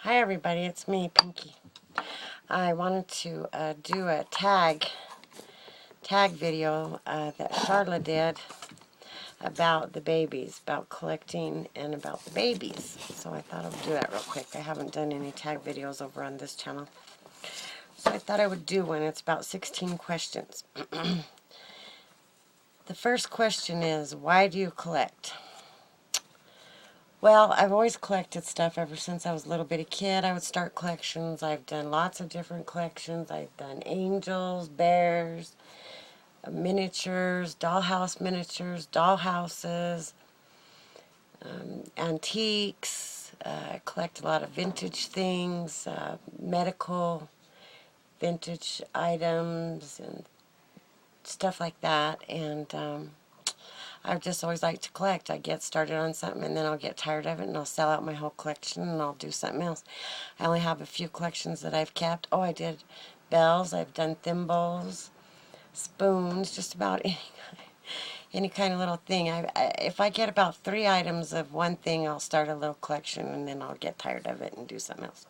Hi everybody, it's me, Pinky. I wanted to do a tag video that Scharla did about the babies, about collecting and about the babies. So I thought I would do that real quick. I haven't done any tag videos over on this channel. So I thought I would do one. It's about 16 questions. The first question is, why do you collect? Well, I've always collected stuff ever since I was a little bitty kid. I would start collections. I've done lots of different collections. I've done angels, bears, miniatures, dollhouses, antiques. I collect a lot of vintage things, medical vintage items and stuff like that. And I've just always liked to collect. I get started on something and then I'll get tired of it and I'll sell out my whole collection and I'll do something else. I only have a few collections that I've kept. Oh, I did bells. I've done thimbles, spoons, just about any kind of little thing. If I get about 3 items of one thing, I'll start a little collection and then I'll get tired of it and do something else.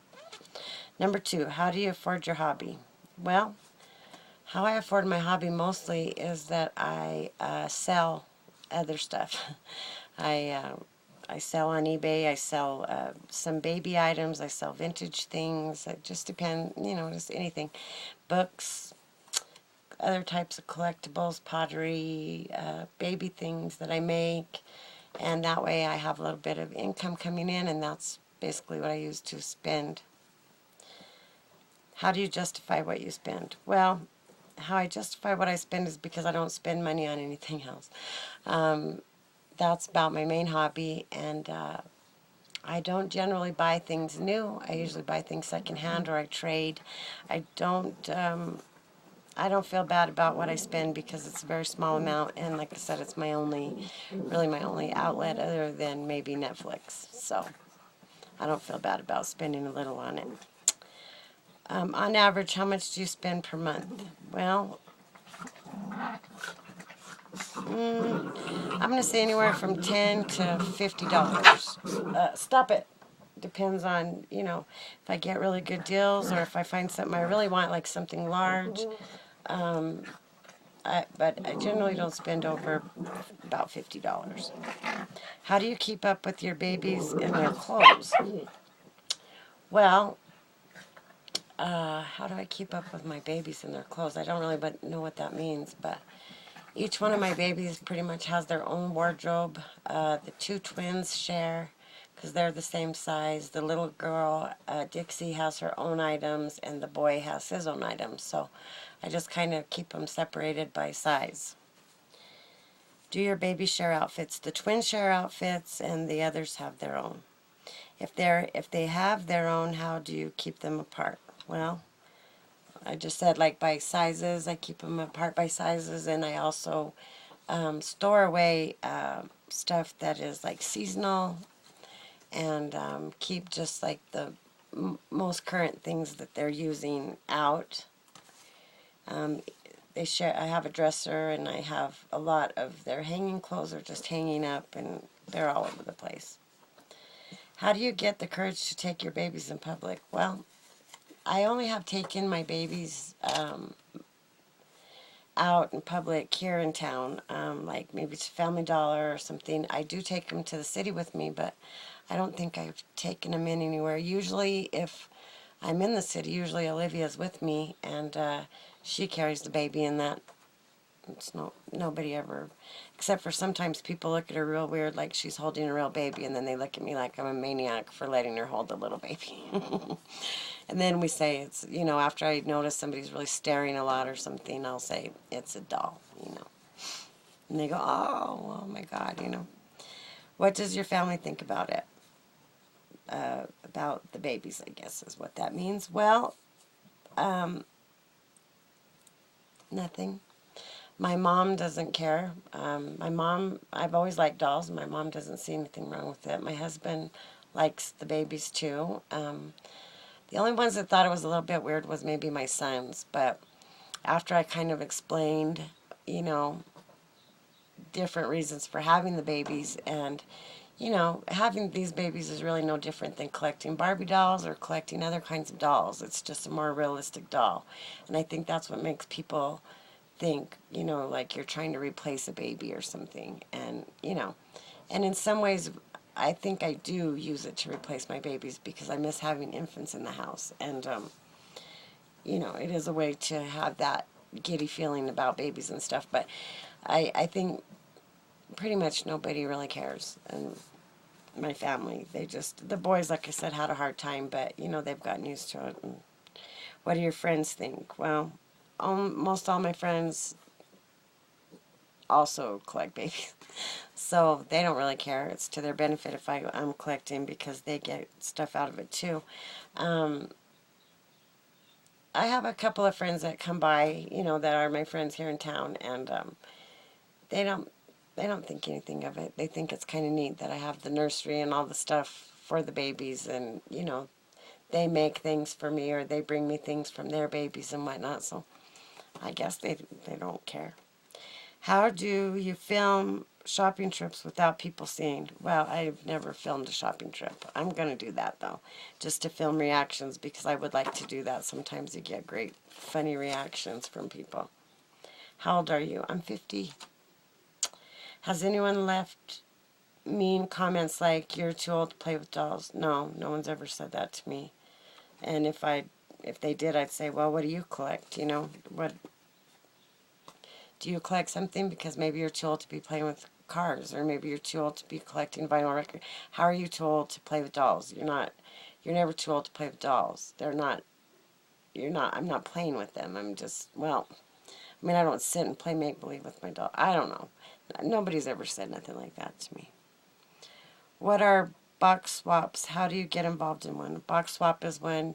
Number 2, how do you afford your hobby? Well, how I afford my hobby mostly is that I sell other stuff. I sell on eBay. I sell some baby items. I sell vintage things. It just depends, just anything. Books, other types of collectibles, pottery, baby things that I make, and that way I have a little bit of income coming in, and that's basically what I use to spend. How do you justify what you spend? Well, how I justify what I spend is because I don't spend money on anything else. That's about my main hobby, and I don't generally buy things new. I usually buy things secondhand or I trade. I don't feel bad about what I spend because it's a very small amount, and like I said, it's really my only outlet other than maybe Netflix. So I don't feel bad about spending a little on it. On average, how much do you spend per month? Well, I'm going to say anywhere from $10 to $50. Stop it. Depends on, if I get really good deals or if I find something I really want, like something large. But I generally don't spend over about $50. How do you keep up with your babies and their clothes? Well, how do I keep up with my babies and their clothes? I don't really know what that means, but each one of my babies pretty much has their own wardrobe. The 2 twins share because they're the same size. The little girl, Dixie, has her own items, and the boy has his own items. So I just kind of keep them separated by size. Do your babies share outfits? The twins share outfits, and the others have their own. If they have their own, how do you keep them apart? Well, I just said like by sizes. I keep them apart by sizes, and I also store away stuff that is like seasonal, and keep just like the most current things that they're using out. They share. I have a dresser, and I have a lot of their hanging clothes are just hanging up, and they're all over the place. How do you get the courage to take your babies in public? Well, I only have taken my babies out in public here in town, like maybe it's Family Dollar or something. I do take them to the city with me, but I don't think I've taken them in anywhere. Usually if I'm in the city, usually Olivia's with me, and she carries the baby, and that it's nobody ever, except for sometimes people look at her real weird, like she's holding a real baby, and then they look at me like I'm a maniac for letting her hold a little baby. And then we say it's, after I notice somebody's really staring a lot or something, I'll say it's a doll, And they go, oh my God, What does your family think about it? About the babies, I guess is what that means. Well, nothing. My mom doesn't care. I've always liked dolls. My mom doesn't see anything wrong with it. My husband likes the babies too. The only ones that thought it was a little bit weird was maybe my sons. But after I kind of explained, different reasons for having the babies, and you know, having these babies is really no different than collecting Barbie dolls or collecting other kinds of dolls. It's just a more realistic doll. And I think that's what makes people think, you know, like you're trying to replace a baby or something. And, you know, and in some ways, I think I do use it to replace my babies because I miss having infants in the house. And, you know, it is a way to have that giddy feeling about babies and stuff. But I think pretty much nobody really cares. And my family, they just, the boys, like I said, had a hard time, but, you know, they've gotten used to it. And what do your friends think? Well, most all my friends also collect babies. So they don't really care. It's to their benefit if I'm collecting because they get stuff out of it too. Um, I have a couple of friends that come by, you know, that are my friends here in town, and they don't they don't think anything of it. They think it's kind of neat that I have the nursery and all the stuff for the babies, and you know, they make things for me or they bring me things from their babies and whatnot. So I guess they don't care. How do you film shopping trips without people seeing? Well, I've never filmed a shopping trip. I'm going to do that, though, just to film reactions because I would like to do that. Sometimes you get great, funny reactions from people. How old are you? I'm 50. Has anyone left mean comments like, you're too old to play with dolls? No, no one's ever said that to me. And if they did, I'd say, well, what do you collect? You know, what do you collect something because maybe you're too old to be playing with cars, or maybe you're too old to be collecting vinyl records. How are you too old to play with dolls? You're never too old to play with dolls. I'm not playing with them. I'm just, well, I mean, I don't sit and play make-believe with my doll. I don't know. Nobody's ever said nothing like that to me. What are box swaps? How do you get involved in one? A box swap is when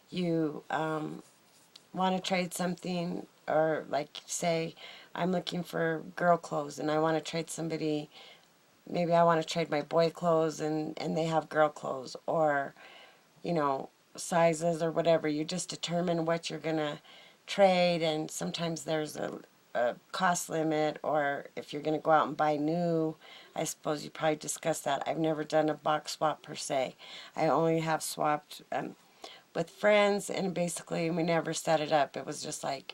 you want to trade something, or like say I'm looking for girl clothes and I want to trade somebody, maybe I want to trade my boy clothes and they have girl clothes, or you know, sizes or whatever. You just determine what you're gonna trade, and sometimes there's a cost limit, or if you're gonna go out and buy new, I suppose you probably discuss that. I've never done a box swap per se. I only have swapped with friends, and basically we never set it up. It was just like,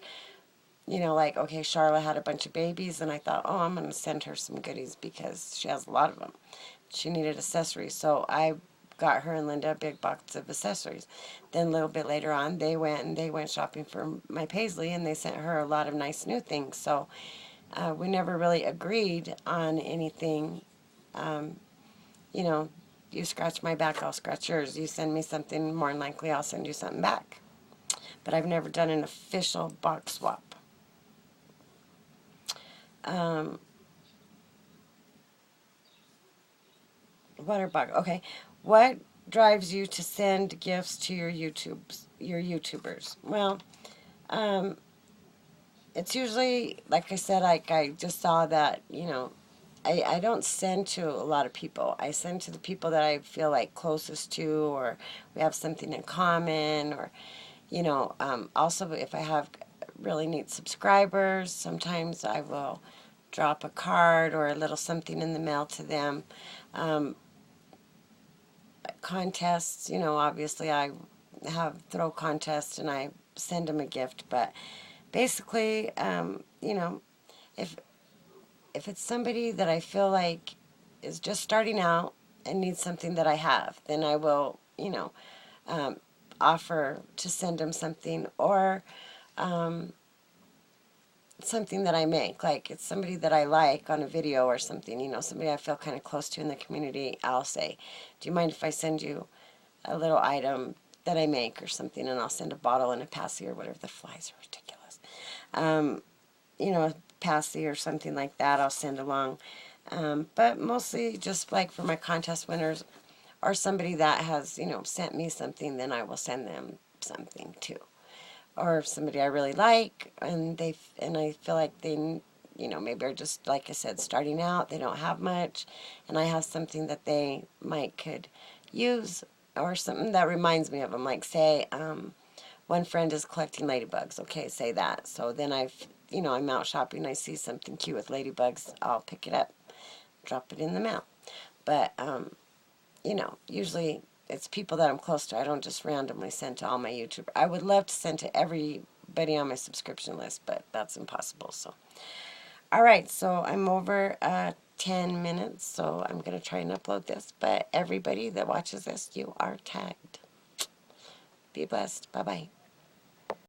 you know, like, okay, Scharla had a bunch of babies, and I thought, oh, I'm going to send her some goodies because she has a lot of them. She needed accessories, so I got her and Linda a big box of accessories. Then a little bit later on, they went shopping for my Paisley, and they sent her a lot of nice new things. So we never really agreed on anything. You know, you scratch my back, I'll scratch yours. You send me something, more than likely I'll send you something back. But I've never done an official box swap. Okay. What drives you to send gifts to your YouTubers? Well, it's usually, like I said, like I just saw that, you know, I don't send to a lot of people. I send to the people that I feel like closest to, or we have something in common, or, you know, also if I have really neat subscribers, sometimes I will drop a card or a little something in the mail to them. Contests, you know, obviously I have throw contests and I send them a gift, but basically, you know, if it's somebody that I feel like is just starting out and needs something that I have, then I will, you know, offer to send them something, or something that I make. Like, it's somebody that I like on a video or something, you know, somebody I feel kind of close to in the community, I'll say, do you mind if I send you a little item that I make or something? And I'll send a bottle and a passy or whatever. The flies are ridiculous. You know, a passy or something like that I'll send along. But mostly just like for my contest winners, or somebody that has, you know, sent me something, then I will send them something too. Or somebody I really like, and I feel like they, you know, maybe are just, like I said, starting out, they don't have much, and I have something that they might could use, or something that reminds me of them. Like, say, one friend is collecting ladybugs, okay, say that. So then you know, I'm out shopping, I see something cute with ladybugs, I'll pick it up, drop it in the mail. But, you know, usually it's people that I'm close to. I don't just randomly send to all my YouTube. I would love to send to everybody on my subscription list, but that's impossible. So, all right, so I'm over 10 minutes, so I'm going to try and upload this. But everybody that watches this, you are tagged. Be blessed. Bye-bye.